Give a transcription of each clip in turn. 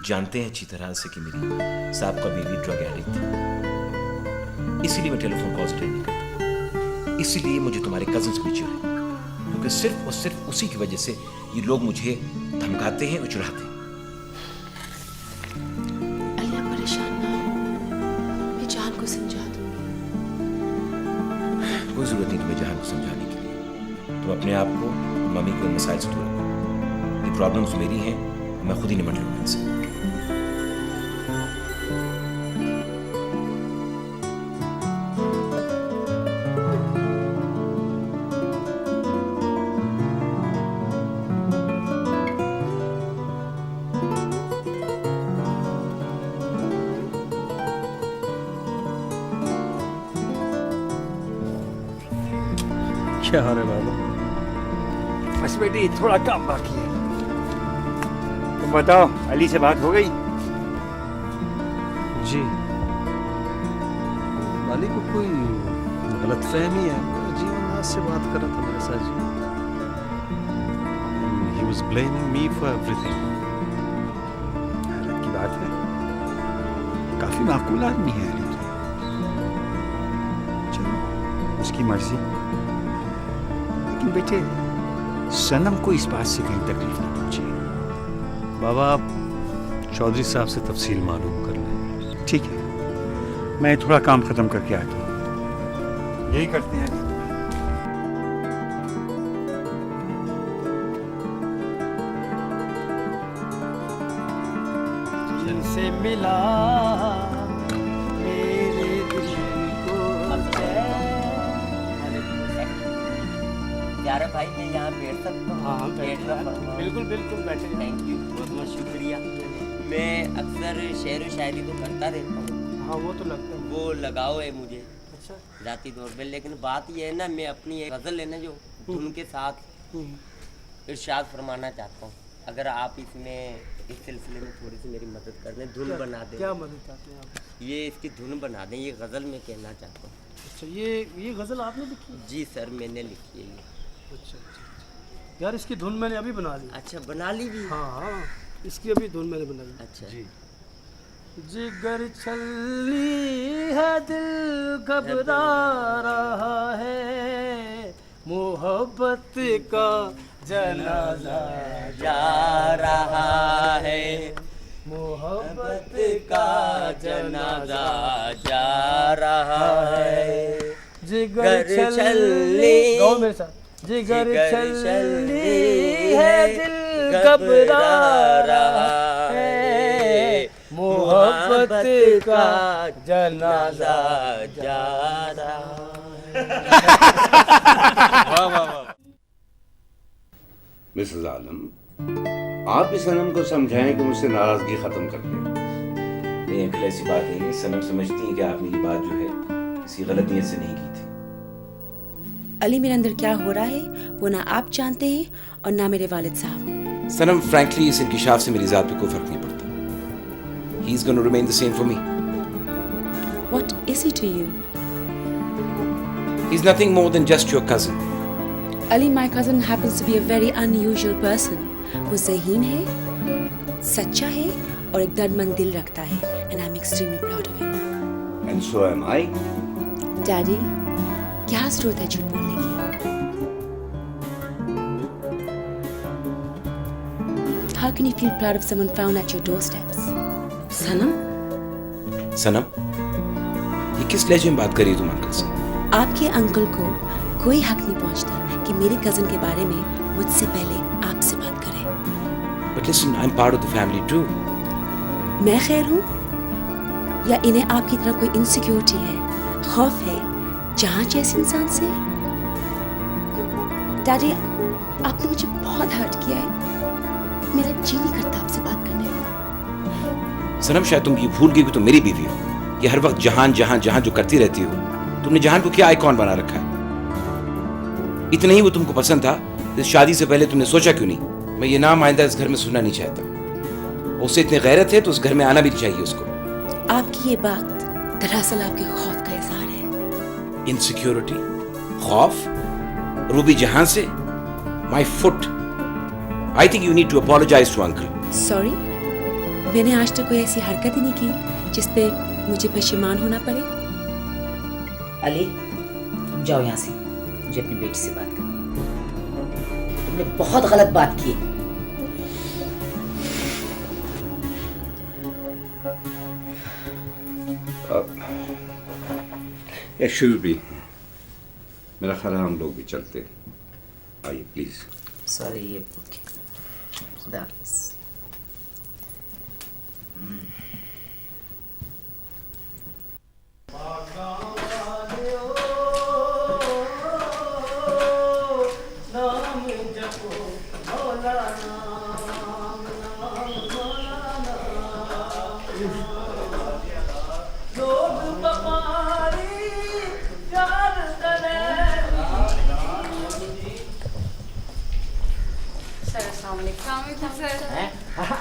जानते हैं अच्छी तरह से कि मेरी साहब का बीवी ड्रग एडिक्ट थी, इसीलिए मैं टेलीफोन कॉल्स अटेंड नहीं करता। इसीलिए मुझे तुम्हारे कजिन्स भी चिढ़ है, क्योंकि सिर्फ और सिर्फ उसी की वजह से ये लोग मुझे धमकाते हैं और चिढ़ाते हैं। अल्लाह परेशान ना हो, मैं जान को समझा दूंगी। कोई जरूरत नहीं तुम्हें जहान को समझाने की। तुम अपने आप को मम्मी को इन मसाइल से दूर रखो। ये प्रॉब्लम्स मेरी हैं, मैं खुद ही निपट लूंगा इनसे। क्या हो रहा है बाबा? बस बेटी थोड़ा काम बाकी है। तो बताओ, अली से बात हो गई? जी, वाली को कोई गलतफहमी है। जीवननाथ से बात कर रहा था मेरे साथ जी। He was blaming me for everything. हैरत की बात है, काफी माकूल आदमी है अली तो। चलो उसकी मर्जी, लेकिन बेटे सनम को इस बात से कहीं तकलीफ ना पहुंचे। बाबा आप चौधरी साहब से तफसील मालूम कर लें। ठीक है, मैं थोड़ा काम खत्म करके आता हूँ। यही करते हैं। दिल से मिला मेरे दिल को यार भाई मैं यहाँ बैठ सकता हूँ? हाँ बैठ रहा। बिल्कुल बिल्कुल बैठे। थैंक यू, बहुत बहुत शुक्रिया। मैं अक्सर शेर व शायरी तो करता रहता हूँ। हाँ वो तो लगता है। वो लगाव है मुझे अच्छा। जाती तौर पे, लेकिन बात यह है ना, मैं अपनी एक गज़ल है ना जो धुन के साथ इरशाद फरमाना चाहता हूँ। अगर आप इसमें इस सिलसिले में थोड़ी सी मेरी मदद कर दें, धुन बना दें। क्या मदद चाहते हैं आप? ये इसकी धुन बना दें, ये गज़ल मैं कहना चाहता हूँ। अच्छा, ये गज़ल आपने लिखी है? जी सर, मैंने लिखी है ये। अच्छा अच्छा यार, इसकी धुन मैंने अभी बना ली। अच्छा, बना ली भी? हाँ हाँ, इसकी अभी धुन मैंने बनाई। अच्छा जी। जिगर छल्ली है, दिल घबरा रहा है, मोहब्बत का जनाजा जा रहा है, मोहब्बत का जनाजा जा रहा है। जिगर छल्ली, गाओ मेरे साथ। जिगर छल्ली है, दिल घबरा रहा है, मोहब्बत का जनाजा जा रहा मिसेस आलम, आप इस सनम को समझाएं कि मुझसे नाराजगी खत्म कर दे। नहीं अंकल, ऐसी बात नहीं है। सनम समझती है कि आपने ये बात जो है किसी गलत नीयत से नहीं की थी। अली, मेरे अंदर क्या हो रहा है वो ना आप जानते हैं और ना मेरे वालिद साहब। सनम, फ्रैंकली इस इंकिशाफ से मेरी जात पे कोई फर्क नहीं पड़ता। He is going to remain the same for me. What is he to you? He's nothing more than just your cousin. Ali, my cousin happens to be a very unusual person. वो ज़हीन है, सच्चा है और एक दर्दमंद दिल रखता है, and I'm extremely proud of him. And so am I. Daddy, क्या जरूरत है झूठ बोलने की? How can you feel proud of someone found at your doorsteps? सनम, सनम, ये किस लहजे में बात कर रही है तुम अंकल से? आपके अंकल को कोई हक नहीं पहुंचता कि मेरे कजन के बारे में मुझसे पहले आपसे बात करें। But listen, I'm part of the family too. मैं खैर हूँ या इन्हें आपकी तरह कोई इनसिक्योरिटी है, खौफ है जहाँ जैसे इंसान से? डैडी, आपने मुझे बहुत हर्ट किया है। मेरा जी नहीं करता आपसे बात करने को। सनम, शायद तुम ये भूल गई कि तुम मेरी बीवी हो। ये हर वक्त जहान जहान जहान जो करती रहती हो। तुमने जहान को क्या आइकॉन बना रखा है? इतना ही वो तुमको पसंद था, इस शादी से पहले तुमने सोचा क्यों नहीं? मैं ये नाम आइंदा इस घर में सुनना नहीं चाहता। उससे इतने गैरत है तो उस घर में आना भी नहीं चाहिए उसको। आपकी ये बात दरअसल आपके खौफ का इजहार है। इनसिक्योरिटी, खौफ, रूबी जहां से? My foot. I think you need to apologise to uncle. Sorry? मैंने आज तक कोई ऐसी हरकत ही नहीं की जिस पे मुझे परेशान होना पड़े। अली जाओ यहाँ से, मुझे अपनी बेटी से बात करनी है। तुमने बहुत गलत बात की। शुरू भी मेरा ख्याल है हम लोग भी चलते हैं। आइए प्लीज। सॉरी, ये ओके। खुदा हाफिज़।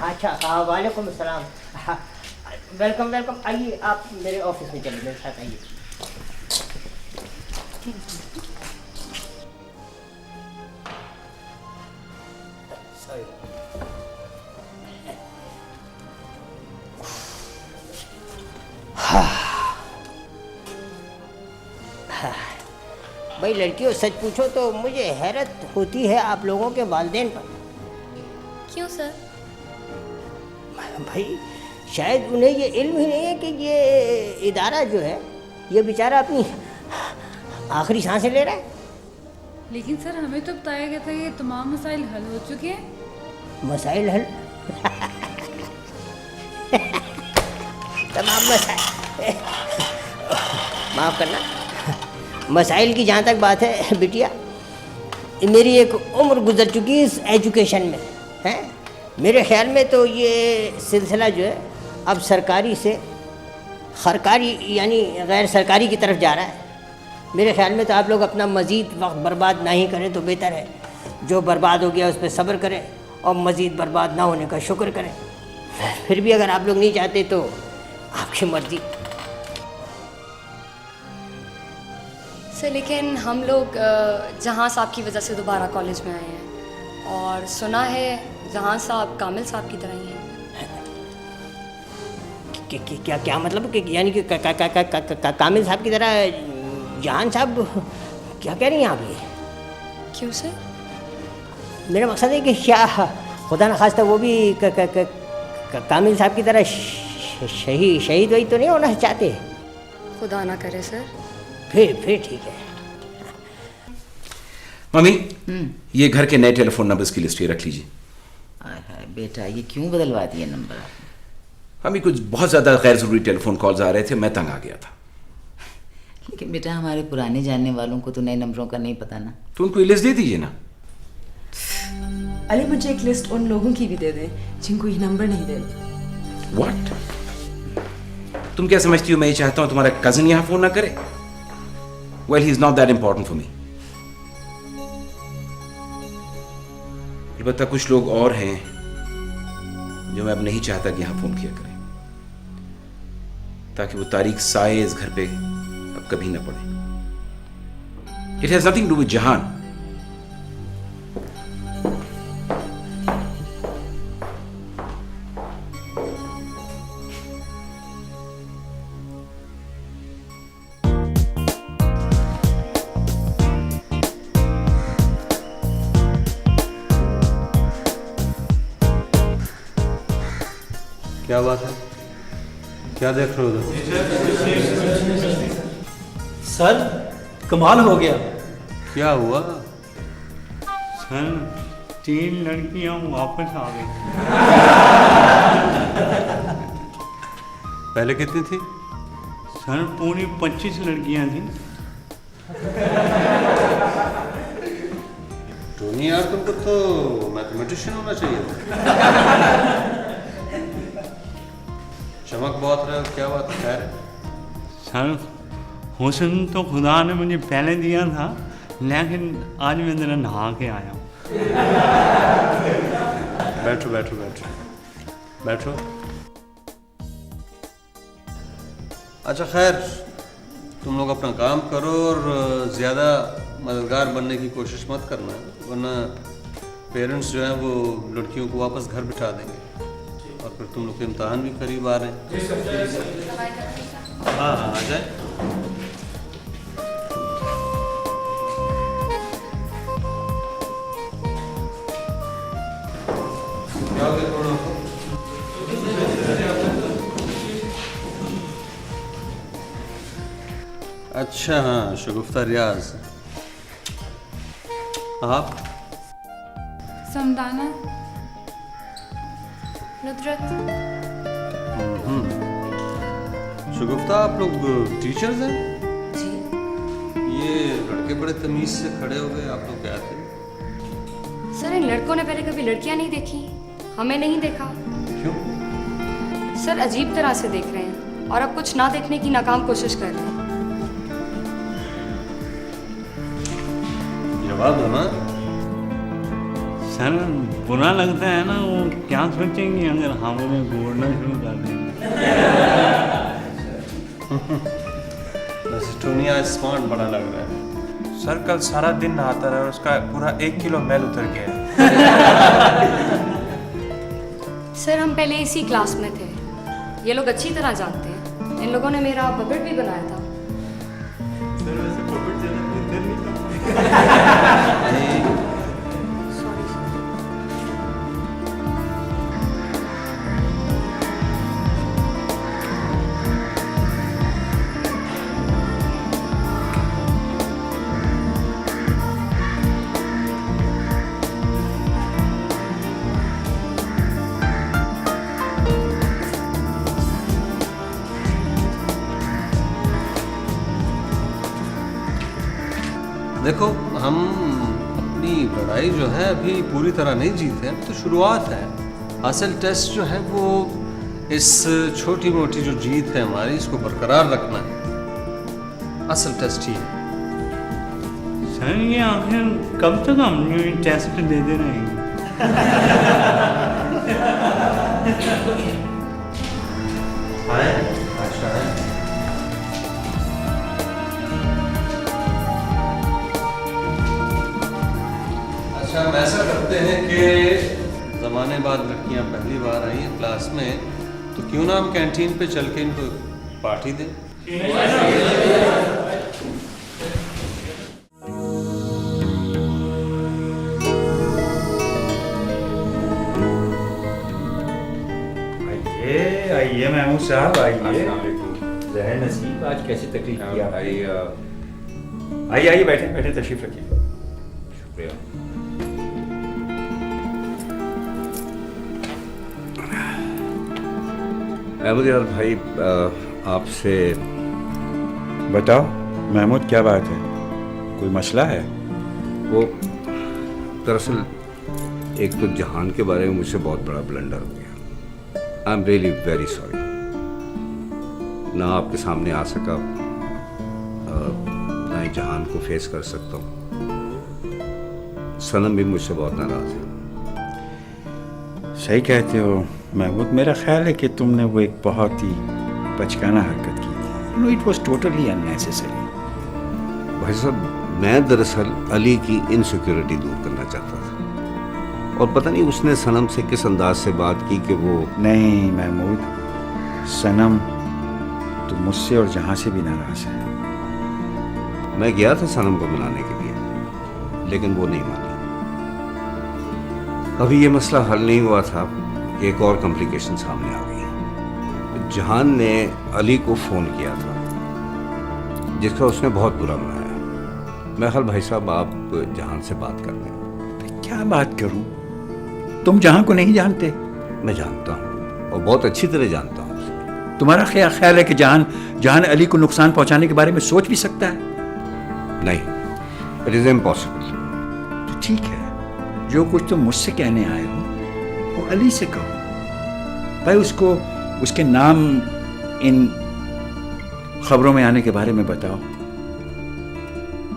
अच्छा, वालेकुम अस्सलाम। Welcome welcome. आइए आप मेरे ऑफिस में चलिए, मेरे साथ आइए। भाई लड़कियों, सच पूछो तो मुझे हैरत होती है आप लोगों के वालिदैन पर। क्यों सर? भाई शायद उन्हें ये इल्म ही नहीं है कि ये इदारा जो है ये बेचारा अपनी आखिरी सांसें ले रहा है। लेकिन सर हमें तो बताया गया था कि तमाम मसाइल हल हो चुके हैं। मसाइल हल तमाम मसाइल, माफ़ करना, मसाइल की जहाँ तक बात है बिटिया, मेरी एक उम्र गुजर चुकी है इस एजुकेशन में है। मेरे ख्याल में तो ये सिलसिला जो है अब सरकारी से सरकारी यानी गैर सरकारी की तरफ जा रहा है। मेरे ख्याल में तो आप लोग अपना मज़ीद वक्त बर्बाद नहीं करें तो बेहतर है। जो बर्बाद हो गया उस पर सब्र करें और मज़ीद बर्बाद ना होने का शुक्र करें। फिर भी अगर आप लोग नहीं चाहते तो आपकी मर्ज़ी। सर लेकिन हम लोग जहां साहब की वजह से दोबारा कॉलेज में आए हैं और सुना है जहां साहब कामिल साहब की तरह ही हैं। क्या क्या मतलब कि यानी कि कामिल साहब की तरह जहान साहब क्या कह रही हैं आप ये? क्यों सर? मेरा मकसद है कि क्या खुदा न खास्ता वो भी कामिल साहब की तरह शहीद वही तो नहीं होना चाहते? खुदा ना करे सर। फिर ठीक है। मम्मी, ये घर के नए टेलीफोन नंबर्स की लिस्ट ये रख लीजिए। हाय बेटा, ये क्यों बदलवा दिए नंबर आपने? हमें कुछ बहुत ज़्यादा गैर ज़रूरी टेलीफोन कॉल्स आ रहे थे, मैं तंग आ गया था। लेकिन बेटा हमारे पुराने जानने वालों को तो नए नंबरों का नहीं पता ना। तो उनको ये लिस्ट दे दीजिए ना। अली मुझे एक लिस्ट उन लोगों की भी दे दे जिनको ये नंबर नहीं दे। What? तुम क्या समझती हो मैं ये चाहता हूँ तुम्हारा कजिन यहाँ फोन ना करे? Well, he's not that important for me. अलबत्ता कुछ लोग और हैं जो मैं अब नहीं चाहता कि यहाँ फोन किया करें, ताकि वो तारीख साए इस घर पे अब कभी ना पड़े। It has nothing to do with जहान। क्या बात है? क्या देख रहे हो उधर? सर कमाल हो गया। क्या हुआ? सर 3 लड़कियां वापस आ गई। पहले कितनी थी? सर पूरी 25 लड़कियां थी। टोनी यार, तुमको तो मैथमेटिशियन होना चाहिए। चमक बहुत रहे हो, क्या बात है? खैर सर हुस्न तो खुदा ने मुझे पहले दिया था, लेकिन आज मैं जरा नहा के आया हूँ। बैठो बैठो बैठो बैठो। अच्छा खैर, तुम लोग अपना काम करो और ज़्यादा मददगार बनने की कोशिश मत करना, वरना पेरेंट्स जो हैं वो लड़कियों को वापस घर बिठा देंगे और फिर फिर तुम लोग के इम्तहान भी करीब आ रहे हैं। हाँ हाँ, आ जाए। क्या हो गया तुम लोगों को? अच्छा हाँ, शगुफ्ता रियाज। आप? समदाना, नुदरत। शगुफ्ता, आप लोग टीचर्स हैं? जी। ये लड़के बड़े तमीज से खड़े हो गए, आप लोग क्या थे? सर इन लड़कों ने पहले कभी लड़कियां नहीं देखी, हमें नहीं देखा। क्यों? सर अजीब तरह से देख रहे हैं और अब कुछ ना देखने की नाकाम कोशिश कर रहे हैं। जवाब दो ना। सर बुरा लगता है ना, वो क्या सोचेंगे अगर हम उन्हें घूरना शुरू कर देंगे। वैसे टोनी आज स्मार्ट बड़ा लग रहा है। सर कल सारा दिन नहाता रहा और उसका पूरा 1 किलो मैल उतर गया। सर हम पहले इसी क्लास में थे, ये लोग अच्छी तरह जानते हैं। इन लोगों ने मेरा पपेट भी बनाया था। सर वैसे पपेट ज़्यादा इधर नहीं था। Sorry sir. देखो, हम अपनी लड़ाई जो है अभी पूरी तरह नहीं जीते हैं, तो शुरुआत है। असल टेस्ट जो है वो इस छोटी मोटी जो जीत है हमारी, इसको बरकरार रखना है। असल टेस्ट ही है। सर ये आखिर कब तक हम ये टेस्ट देते रहेंगे? अच्छा है। अच्छा, हम ऐसा करते हैं कि ज़माने बाद लड़कियां पहली बार आई हैं क्लास में, तो क्यों ना हम कैंटीन पे चल के इनको पार्टी दें। आइए महमूद साहब, आइए। ज़हर नसीब, आज कैसी तकलीफ की आप? आइए आइए, बैठे बैठे तशरीफ रखिए। शुक्रिया। अहमद यार भाई, आपसे बताओ महमूद, क्या बात है? कोई मसला है? वो दरअसल एक तो जहान के बारे में मुझसे बहुत बड़ा ब्लंडर हो गया। I am really very sorry. ना आपके सामने आ सका, ना ही जहान को फेस कर सकता हूँ। सनम भी मुझसे बहुत नाराज़ है। सही कहते हो महमूद, मेरा ख्याल है कि तुमने वो एक बहुत ही बचकाना हरकत की थी। No, it was totally unnecessary. भाई साहब, मैं दरअसल अली की इनसिक्योरिटी दूर करना चाहता था, और पता नहीं उसने सनम से किस अंदाज से बात की कि वो... नहीं महमूद, सनम तो मुझसे और जहां से भी नाराज है। मैं गया था सनम को मनाने के लिए, लेकिन वो नहीं मानी। अभी ये मसला हल नहीं हुआ था कि एक और कॉम्प्लिकेशन सामने आ गई। जहान ने अली को फ़ोन किया था, जिसका उसने बहुत बुरा मनाया। मैं हल भाई साहब, आप जहान से बात कर लें। क्या बात करूं? तुम जहां को नहीं जानते? मैं जानता हूँ, और बहुत अच्छी तरह जानता हूँ उसे। तुम्हारा क्या ख्याल है कि जहान अली को नुकसान पहुंचाने के बारे में सोच भी सकता है? नहीं, इट इज़ इम्पॉसिबल। तो ठीक है, जो कुछ तुम मुझसे कहने आए हो वो अली से कहो। भाई उसको उसके नाम इन खबरों में आने के बारे में बताओ।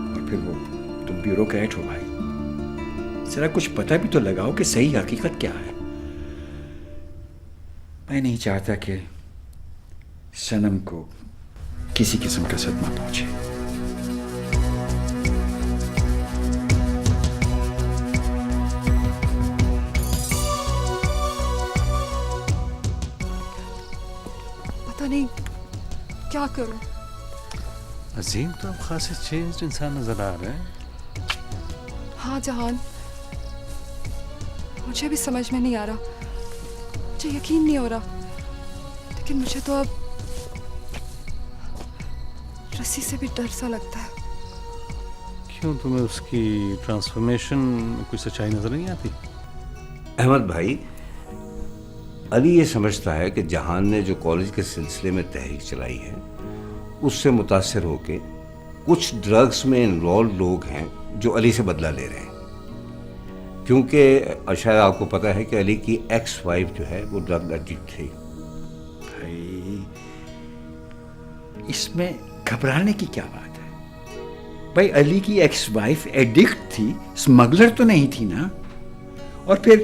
और फिर वो, तुम ब्यूरोक्रेट हो भाई, जरा कुछ पता भी तो लगाओ कि सही हकीकत क्या है। मैं नहीं चाहता कि सनम को किसी किस्म का सदमा पहुंचे। क्या करूं? अजीम तो अब खासे चेंज्ड इंसान नजर आ रहे हैं। हाँ जहान, मुझे भी समझ में नहीं आ रहा, मुझे यकीन नहीं हो रहा, लेकिन मुझे तो अब रस्सी से भी डर सा लगता है। क्यों, तुम्हें उसकी ट्रांसफॉर्मेशन में कोई सच्चाई नजर नहीं आती? अहमद भाई, अली ये समझता है कि जहान ने जो कॉलेज के सिलसिले में तहरीक चलाई है उससे मुतासिर होकर कुछ ड्रग्स में इन्वॉल्व लोग हैं जो अली से बदला ले रहे हैं, क्योंकि शायद आपको पता है कि अली की एक्स वाइफ जो है वो ड्रग एडिक्ट थी। भाई इसमें घबराने की क्या बात है? भाई अली की एक्स वाइफ एडिक्ट थी, स्मगलर तो नहीं थी ना। और फिर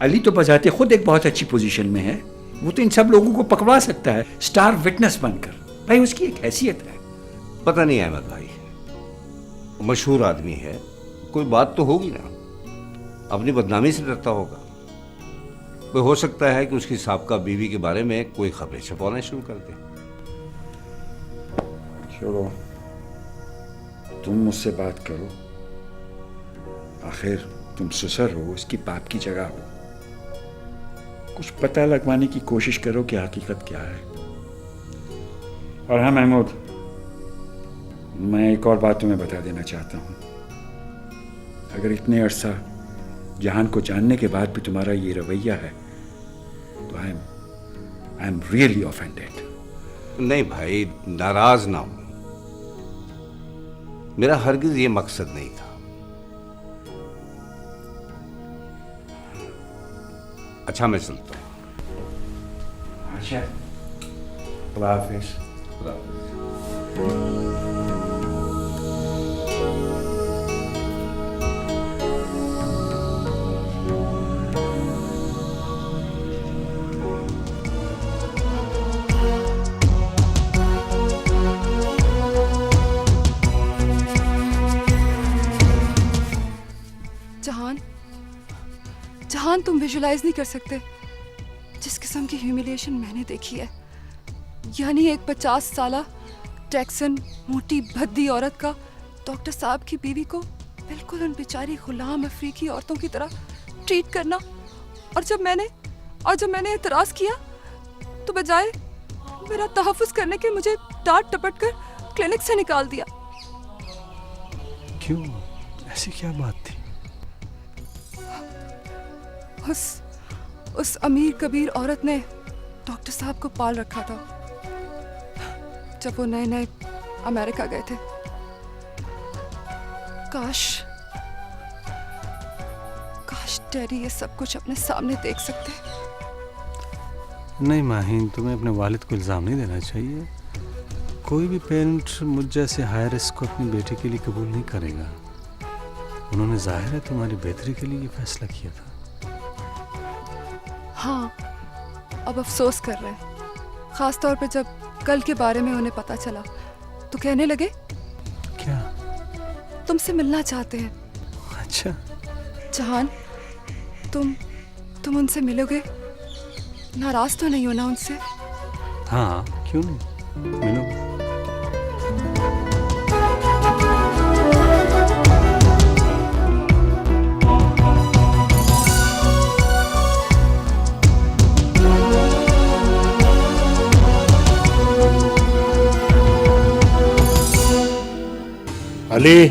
अली तो बजाते खुद एक बहुत अच्छी पोजीशन में है, वो तो इन सब लोगों को पकड़ा सकता है स्टार विटनेस बनकर। भाई उसकी एक हैसियत है। पता नहीं अहमद भाई, मशहूर आदमी है, कोई बात तो होगी ना, अपनी बदनामी से डरता होगा। कोई हो सकता है कि उसकी साबका बीवी के बारे में कोई खबरें छपवाना शुरू कर दे। चलो तुम मुझसे बात करो, आखिर तुम ससुर हो, उसकी बाप की जगह हो, कुछ पता लगवाने की कोशिश करो कि हकीकत क्या है। और हाँ महमूद, मैं एक और बात तुम्हें बता देना चाहता हूँ। अगर इतने अरसा जहान को जानने के बाद भी तुम्हारा ये रवैया है तो आई एम रियली ऑफेंडेड। नहीं भाई, नाराज ना हो, मेरा हरगिज ये मकसद नहीं था। अच्छा मैं चलता हूँ। अच्छा, खुदा हाफिज़। जहान, तुम विजुलाइज नहीं कर सकते जिस किस्म की ह्यूमिलिएशन मैंने देखी है। यानी एक 50 साल टेक्सन मोटी भद्दी औरत का डॉक्टर साहब की बीवी को बिल्कुल उन बेचारी गुलाम अफ्रीकी औरतों की तरह ट्रीट करना। और जब मैंने एतराज किया तो बजाय मेरा तहफ़्फ़ुज़ करने के मुझे डांट टपट कर क्लिनिक से निकाल दिया। क्यों, ऐसी क्या बात थी? उस अमीर कबीर औरत ने डॉक्टर साहब को पाल रखा था जब वो नए नए अमेरिका गए थे। काश डैडी ये सब कुछ अपने सामने देख सकते। नहीं माहीन, तुम्हें अपने वालिद को इल्ज़ाम नहीं देना चाहिए। कोई भी पेरेंट मुझ जैसे हाई रिस्क को अपनी बेटी के लिए कबूल नहीं करेगा। उन्होंने जाहिर है तुम्हारी बेहतरी के लिए ये फैसला किया था। हाँ, अब अफसोस कर रहे हैं, खास तौर पे जब कल के बारे में उन्हें पता चला तो कहने लगे क्या? तुमसे मिलना चाहते हैं। अच्छा जहान, तुम उनसे मिलोगे? नाराज तो नहीं हो ना उनसे? हाँ, क्यों नहीं, मिलो। अली,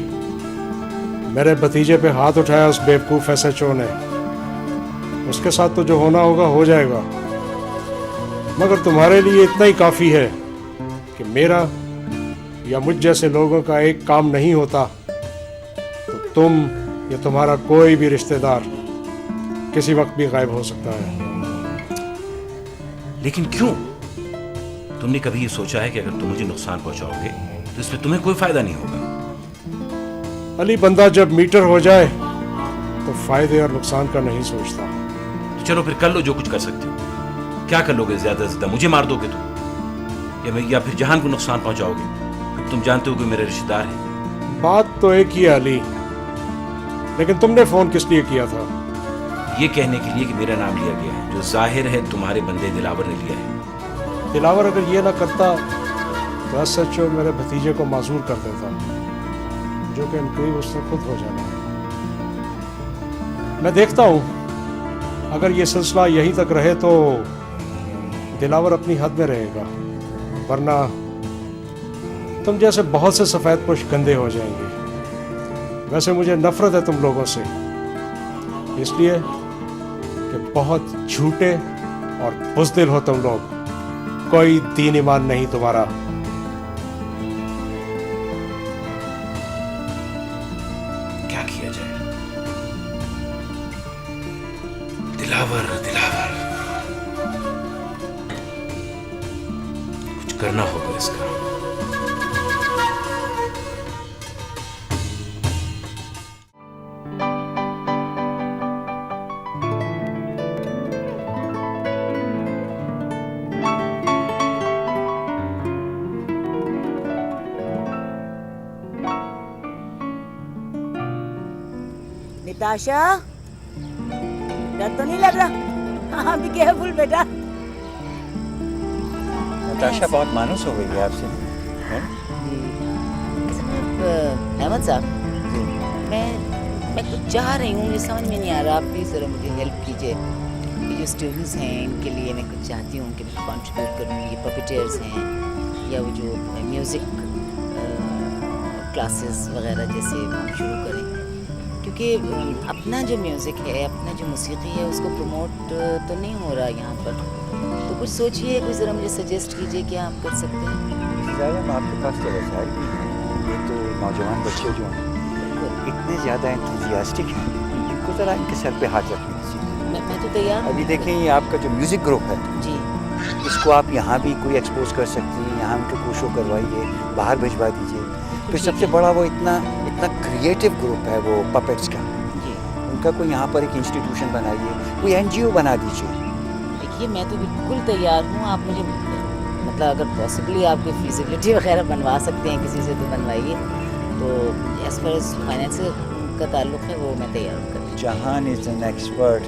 मेरे भतीजे पे हाथ उठाया उस बेवकूफ़ SHO ने। उसके साथ तो जो होना होगा हो जाएगा, मगर तुम्हारे लिए इतना ही काफ़ी है कि मेरा या मुझ जैसे लोगों का एक काम नहीं होता तो तुम या तुम्हारा कोई भी रिश्तेदार किसी वक्त भी गायब हो सकता है। लेकिन क्यों? तुमने कभी ये सोचा है कि अगर तुम मुझे नुकसान पहुंचाओगे तो इसमें तुम्हें कोई फायदा नहीं होगा? अली, बंदा जब मीटर हो जाए तो फायदे और नुकसान का नहीं सोचता। तो चलो फिर कर लो जो कुछ कर सकते हो। क्या कर लोगे? ज्यादा से ज्यादा मुझे मार दोगे तुम, या फिर जहान को नुकसान पहुंचाओगे? तुम जानते हो कि मेरे रिश्तेदार हैं। बात तो एक ही है अली, लेकिन तुमने फोन किस लिए किया था? ये कहने के लिए कि मेरा नाम लिया गया है, जो जाहिर है तुम्हारे बंदे दिलावर ने लिया है। दिलावर अगर ये ना करता तो एसएचओ मेरे भतीजे को माजूर कर देता, जो कि इनकरीब उसने खुद हो जाना है। मैं देखता हूँ अगर ये सिलसिला यहीं तक रहे तो दिलावर अपनी हद में रहेगा, वरना तुम जैसे बहुत से सफ़ेद पोश गंदे हो जाएंगे। वैसे मुझे नफरत है तुम लोगों से, इसलिए कि बहुत झूठे और बुज़दिल हो तुम लोग। कोई दीन ईमान नहीं तुम्हारा। क्या किया जाए? दिलावर दिलावर, कुछ करना होगा इसका। निताशा, डर तो नहीं लग रहा? हाँ, बी केयरफुल बेटा। नताशा बहुत मानूस हो गई है आपसे, हैं? अहमद साहब, मैं कुछ चाह रही हूँ, मुझे समझ में नहीं आ रहा। आप प्लीज़ ज़रा मुझे हेल्प कीजिए। ये जो स्टूडेंट्स हैं इनके लिए मैं कुछ चाहती हूँ कि मैं कंट्रीब्यूट करूँ। ये पपेटर्स हैं या वो जो म्यूज़िक क्लासेस वगैरह जैसे हम शुरू करें, क्योंकि अपना जो म्यूज़िक है, अपना जो मौसीकी है, उसको प्रमोट तो नहीं हो रहा यहाँ पर। तो कुछ सोचिए, कुछ ज़रा मुझे सजेस्ट कीजिए क्या आप कर सकते हैं। ज़ाहिर आपके पास तो वसाइल भी हैं। ये तो नौजवान बच्चे जो हैं इतने ज़्यादा एंथुजियास्टिक हैं, इनको ज़रा इनके सर पे हाथ रखने दीजिए। मैं तो तैयार। अभी देखें ये आपका जो म्यूज़िक ग्रुप है जी, इसको आप यहाँ भी कोई एक्सपोज कर सकती हैं, यहाँ उनके को शो करवाइए, बाहर भिजवा दीजिए। फिर सबसे बड़ा वो इतना क्रिएटिव ग्रुप है वो पपेट्स का, उनका कोई यहाँ पर एक इंस्टीट्यूशन बनाइए, कोई NGO बना दीजिए। देखिए मैं तो बिल्कुल तैयार हूँ। आप मुझे मतलब अगर पॉसिबली आप कोई फिजिबिलिटी वगैरह बनवा सकते हैं किसी से तो बनवाइए। तो एज फार एज फाइनेंस का ताल्लुक है वो मैं तैयार कर। जहान इज एन एक्सपर्ट,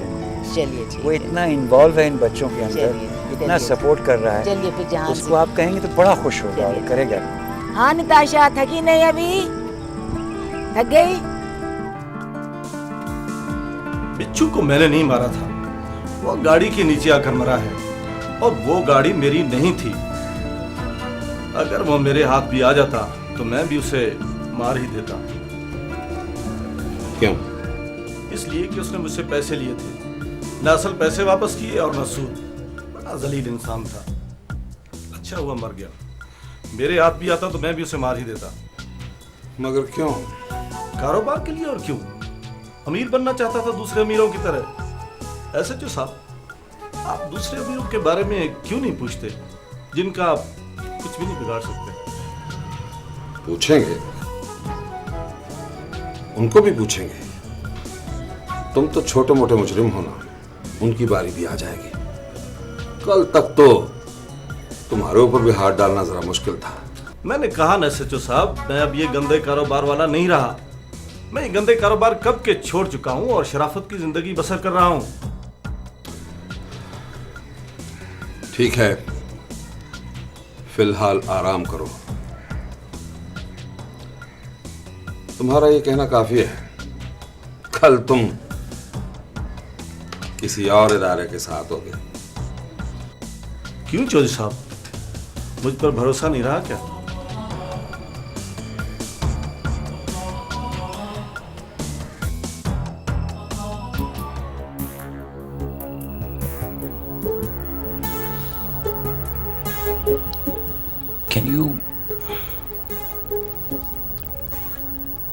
चलिए वो इतना इन्वॉल्व है इन बच्चों के अंदर, इतना सपोर्ट कर रहा है। चलिए फिर जहाँ उसको आप कहेंगे तो बड़ा खुश होगा और करेगा। हाँ निताशा, थकी नहीं अभी? थक गई? बिच्छू को मैंने नहीं मारा था, वो गाड़ी के नीचे आकर मरा है, और वो गाड़ी मेरी नहीं थी। अगर वो मेरे हाथ भी आ जाता तो मैं भी उसे मार ही देता। क्यों? इसलिए कि उसने मुझसे पैसे लिए थे, न असल पैसे वापस किए और न सूद। बड़ा जलील इंसान था। अच्छा हुआ मर गया, मेरे हाथ भी आता तो मैं भी उसे मार ही देता। मगर क्यों? कारोबार के लिए। और क्यों? अमीर बनना चाहता था दूसरे अमीरों की तरह। ऐसे जो साहब, आप दूसरे अमीरों के बारे में क्यों नहीं पूछते, जिनका आप कुछ भी नहीं बिगाड़ सकते? पूछेंगे, उनको भी पूछेंगे। तुम तो छोटे मोटे मुजरिम हो ना, उनकी बारी भी आ जाएगी। कल तक तो तुम्हारे ऊपर भी हाथ डालना जरा मुश्किल था। मैंने कहा ना सचो साहब, मैं अब ये गंदे कारोबार वाला नहीं रहा। मैं ये गंदे कारोबार कब के छोड़ चुका हूं और शराफत की जिंदगी बसर कर रहा हूं। ठीक है, फिलहाल आराम करो। तुम्हारा ये कहना काफी है। कल तुम किसी और इदारे के साथ होगे। क्यों चौधरी साहब, मुझ पर भरोसा नहीं रहा क्या?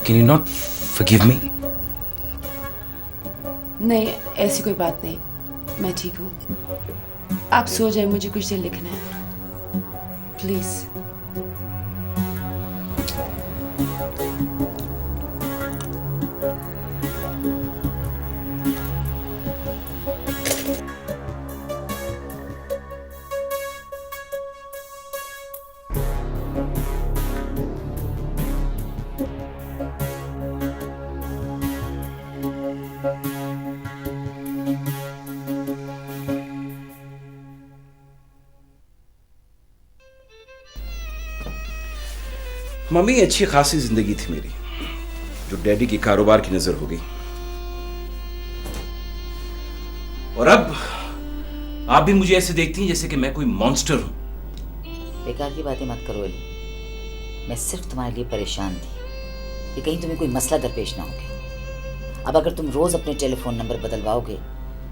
Can you not forgive me? नहीं, ऐसी कोई बात नहीं, मैं ठीक हूँ। आप सो जाए, मुझे कुछ देर लिखना है, प्लीज। मम्मी अच्छी खासी जिंदगी थी मेरी, जो डैडी की कारोबार की नजर हो गई। और अब आप भी मुझे ऐसे देखती हैं जैसे कि मैं कोई मॉन्स्टर हूं। बेकार की बातें मत करो अली, मैं सिर्फ तुम्हारे लिए परेशान थी कि कहीं तुम्हें कोई मसला दरपेश ना हो गया। अब अगर तुम रोज अपने टेलीफोन नंबर बदलवाओगे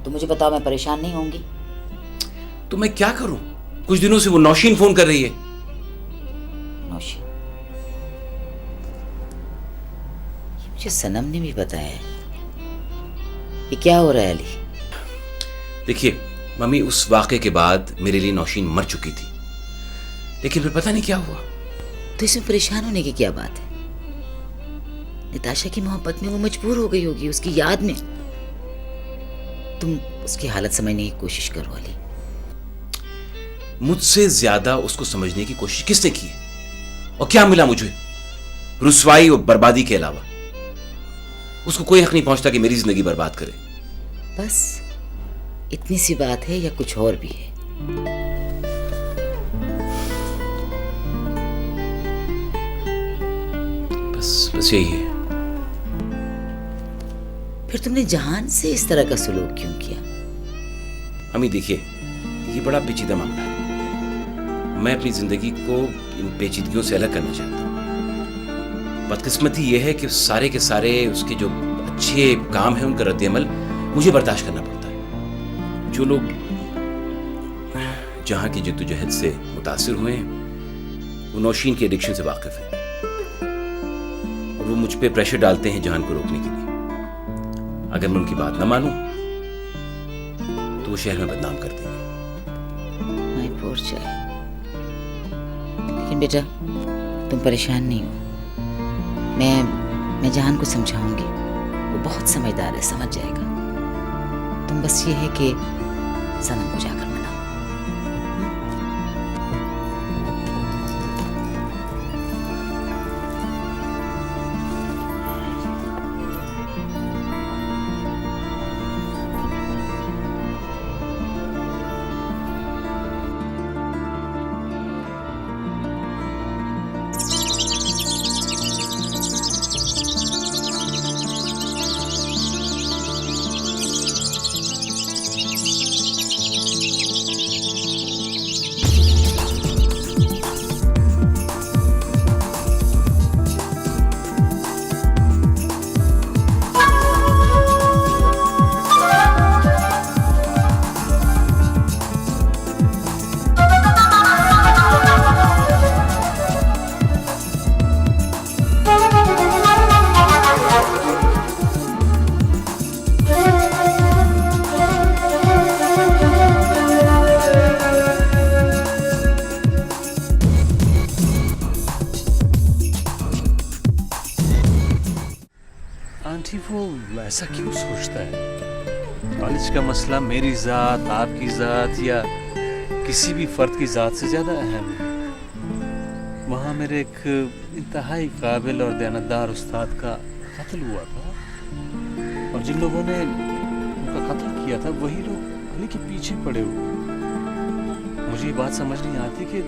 तो मुझे बताओ, मैं परेशान नहीं होंगी? तो मैं क्या करूं? कुछ दिनों से वो नौशीन फोन कर रही है। नौशीन? ये मुझे सनम ने भी बताया है। ये क्या हो रहा है अली? देखिए मम्मी, उस वाक़े के बाद मेरे लिए नौशीन मर चुकी थी, लेकिन फिर पता नहीं क्या हुआ। तो इसमें परेशान होने की क्या बात है? निताशा की मोहब्बत में वो मजबूर हो गई होगी, उसकी याद में। तुम उसकी हालत समझने की कोशिश करो अली। मुझसे ज्यादा उसको समझने की कोशिश किसने की है? और क्या मिला मुझे रुसवाई और बर्बादी के अलावा? उसको कोई हक नहीं पहुंचता कि मेरी जिंदगी बर्बाद करे। बस इतनी सी बात है या कुछ और भी है? बस यही है। फिर तुमने जहान से इस तरह का सलूक क्यों किया? अम्मी देखिए, ये बड़ा पेचीदा मामला है। मैं अपनी जिंदगी को इन पेचीदगियों से अलग करना चाहता हूँ। बदकिस्मती ये है कि सारे के सारे उसके जो अच्छे काम हैं उनका रद्द-ए-अमल मुझे बर्दाश्त करना पड़ता है। जो लोग जहां की जद्दोजहद से मुतासिर हुए हैं वो नौशीन की एडिक्शन से वाकिफ है, और वो मुझ पे प्रेशर डालते हैं जहान को रोकने के लिए। अगर मैं उनकी बात ना मानूं तो वो शहर में बदनाम कर देंगे। My poor child. लेकिन बेटा तुम परेशान नहीं हो। मैं जहान को समझाऊंगी, वो बहुत समझदार है, समझ जाएगा। तुम बस ये है कि सनम को जाकर मनाओ। आंटी वो ऐसा क्यों सोचता है? कॉलेज का मसला मेरी ज़ात, आपकी ज़ात या किसी भी फ़र्द की ज़ात से ज़्यादा अहम है। वहाँ मेरे एक इंतहाई काबिल और दयानतदार उस्ताद का कत्ल हुआ था, और जिन लोगों ने उनका कत्ल किया था वही लोग अली के पीछे पड़े हुए। मुझे ये बात समझ नहीं आती कि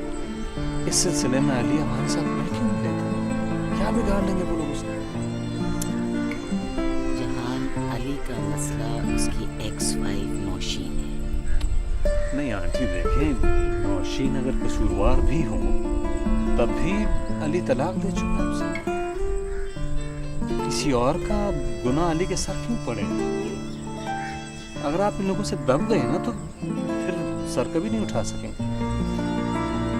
इस सिलसिले में अली हमारे साथ मिल क्यों नहीं लेते? क्या बिगाड़ लेंगे वो लोग उसको? अली का मसला उसकी एक्स-वाइफ नौशीन है। नहीं आंटी देखें, नौशीन अगर कसूरवार भी हो तब भी अली तलाक दे चुका उसे। किसी और का गुनाह अली के सर क्यों पड़े? अगर आप इन लोगों से दब गए ना तो फिर सर कभी नहीं उठा सकेंगे।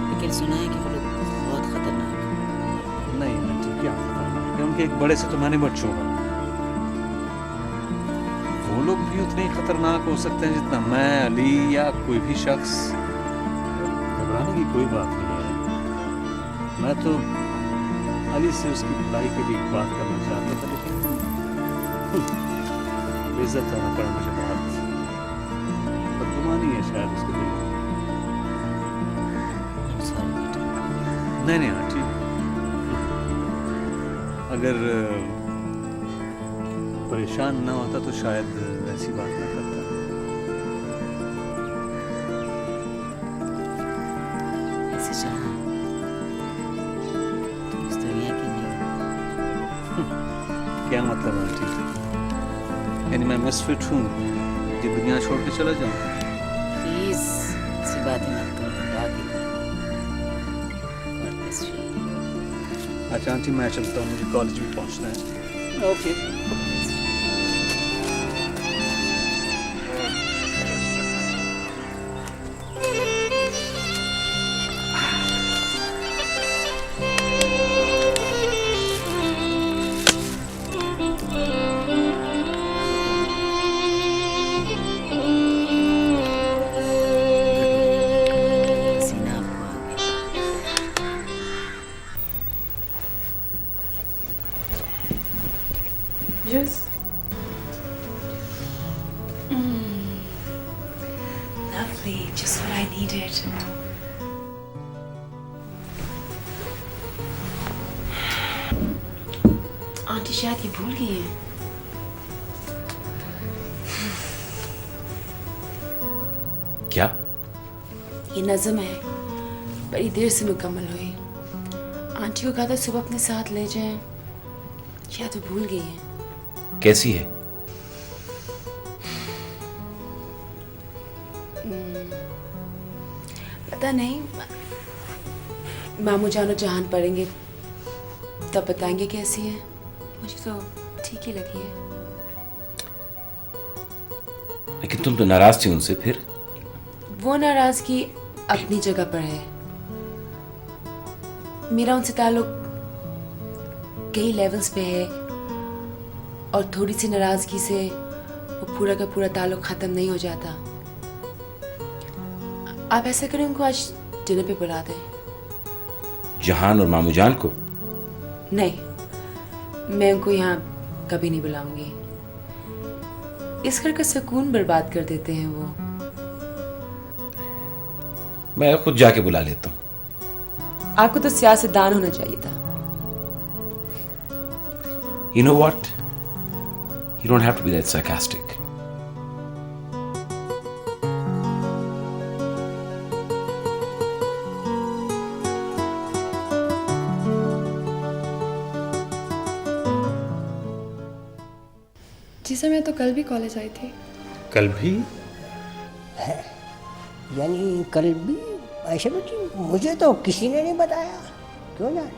लेकिन सुना है कि वो लोग बहुत खतरनाक हैं। नहीं आंटी, क्या खतरनाक है? उनके एक बड़े से तो मैंने बच्चों का। वो लोग भी उतने ही खतरनाक हो सकते हैं जितना मैं, अली या कोई भी शख्स। घबराने की कोई बात नहीं है। मैं तो अली से उसकी भलाई के लिए बात करना चाहता था, लेकिन बेइज्जत होना पड़ा मुझे। बहुत बदगुमानी है शायद उसके दिल में। नहीं आंटी, अगर परेशान ना होता तो शायद ऐसी बात ना करता। ऐसे जहां तुम इस दुनिया क्या मतलब आंटी? यानी मैं मिसफिट हूँ, ये दुनिया छोड़ के चला जाऊँ? प्लीज ऐसी बातें मत करो, आगे अच्छा आंटी मैं चलता हूँ, मुझे कॉलेज भी पहुँचना है। Okay. Juice. Lovely, just what I needed. Aunty शायद ये भूल गई हैं। क्या? ये नज़म है, बड़ी देर से मुकम्मल हुई। आंटी को कहा था सुबह अपने साथ ले जाएं, शायद वो भूल गई हैं। कैसी है? पता नहीं, मामू जानो जहान पढ़ेंगे तब बताएंगे कैसी है। मुझे तो ठीक ही लगी है। लेकिन तुम तो नाराज थी उनसे फिर? वो नाराजगी अपनी जगह पर है। मेरा उनसे ताल्लुक कई लेवल्स पे है और थोड़ी सी नाराजगी से वो पूरा का पूरा ताल्लुक खत्म नहीं हो जाता। आप ऐसा करें, उनको आज डिनर पे बुला दें। जहान और मामू जान को? नहीं, मैं उनको यहाँ कभी नहीं बुलाऊंगी। इस घर का सुकून बर्बाद कर देते हैं वो। मैं खुद जाके बुला लेता हूँ। आपको तो सियासतदान होना चाहिए था। You know what? You don't have to be that sarcastic. जी सर, मैं तो कल भी कॉलेज आई थी। कल भी? है यानी कल भी? ऐसे बेटी मुझे तो किसी ने नहीं बताया। क्यों जान?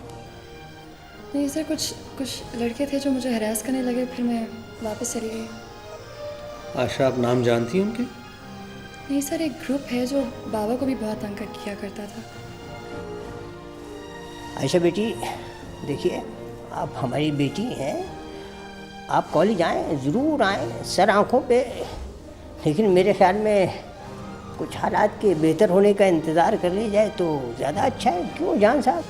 नहीं सर, कुछ लड़के थे जो मुझे हरास करने लगे, फिर मैं वापस चली गई। आशा, आप नाम जानती हैं उनके? नहीं सर, एक ग्रुप है जो बाबा को भी बहुत तंग किया करता था। ऐसा बेटी देखिए, आप हमारी बेटी हैं, आप कॉलेज आएँ, ज़रूर आएँ, सर आँखों पे। लेकिन मेरे ख्याल में कुछ हालात के बेहतर होने का इंतज़ार कर लिया जाए तो ज़्यादा अच्छा है। क्यों जान साहब?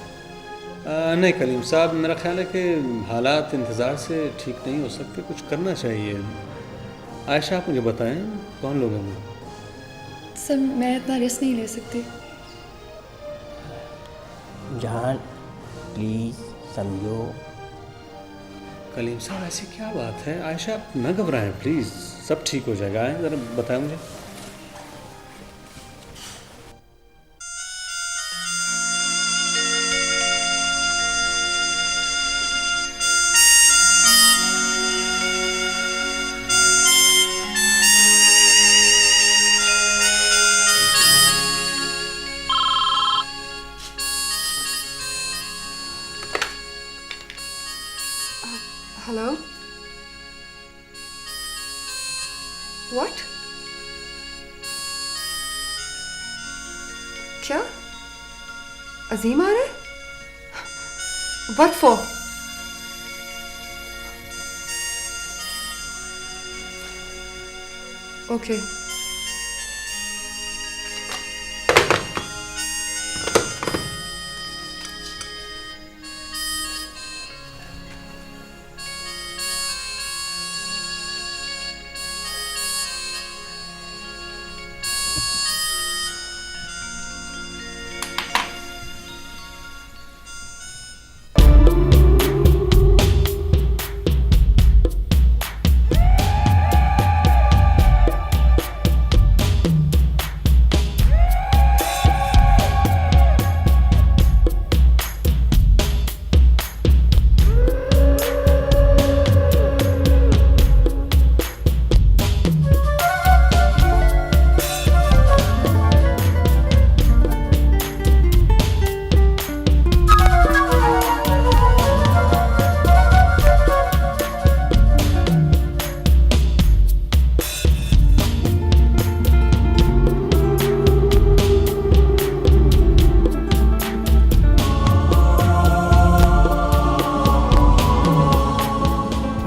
नहीं कलीम साहब, मेरा ख्याल है कि हालात इंतज़ार से ठीक नहीं हो सकते, कुछ करना चाहिए। आयशा, आप मुझे बताएं कौन लोग हैं? सर, मैं इतना रिस्क नहीं ले सकती। जान प्लीज़ समझो। कलीम साहब, ऐसी क्या बात है? आयशा, आप न घबराएं प्लीज़, सब ठीक हो जाएगा। आए ज़रा बताएं मुझे। Hello, what? क्या अजीम आ रहा है? What for? ओके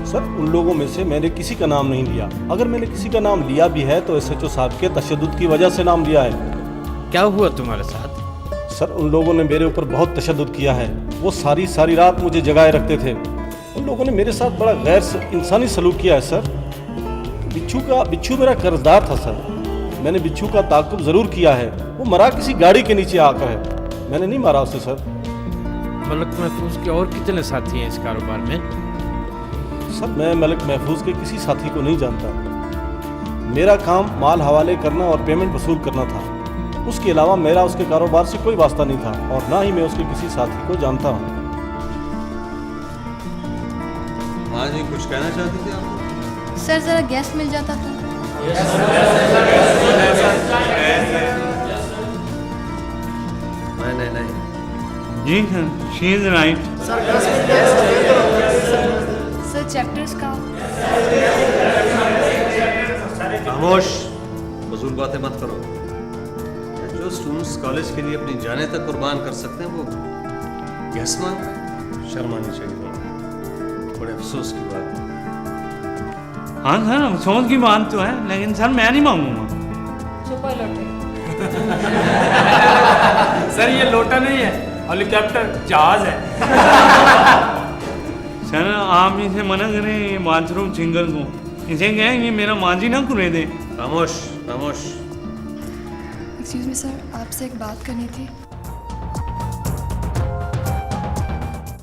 सर उन लोगों में से मैंने किसी का नाम नहीं लिया। अगर मैंने किसी का नाम लिया भी है तो एसएचओ साहब के तशद्दुद की वजह से नाम लिया है। क्या हुआ तुम्हारे साथ? सर उन लोगों ने मेरे ऊपर बहुत तशद्दुद किया है। वो सारी रात मुझे जगाए रखते थे। उन लोगों ने मेरे साथ बड़ा गैर इंसानी सलूक किया है सर। बिच्छू मेरा कर्जदार था सर। मैंने बिच्छू का ताक़ुब ज़रूर किया है। वो मरा किसी गाड़ी के नीचे आकर है, मैंने नहीं मारा उसे सर। मलिक महफूज के और कितने साथी हैं इस कारोबार में? सर मैं मलिक महफूज के किसी साथी को नहीं जानता। मेरा काम माल हवाले करना और पेमेंट वसूल करना था। उसके अलावा मेरा उसके कारोबार से कोई वास्ता नहीं था और ना ही मैं उसके किसी साथी को जानता हूँ। हाँ जी, कुछ कहना चाहती थी आप? सर ज़रा गैस मिल जाता तो। नहीं जी sir, she is right. Sir chapters का। खामोश, फजूल बातें मत करो। जो स्टूडेंट्स कॉलेज के लिए अपनी जाने तक कुर्बान कर सकते हैं वो गैस मांग, शर्म आनी चाहिए। बड़े अफसोस की बात है। हाँ सर, अफसोस की बात तो है, लेकिन सर मैं नहीं मांगूंगा। चुप लोटे। सर ये लोटा नहीं है, हेलीकॉप्टर जहाज है। सर आप इसे मना करें बाथरूम सिंगर को। इसे कहें ये मेरा मांझी ना कुरे दे। खामोश खामोश। एक्सक्यूज मी सर, आपसे एक बात करनी थी।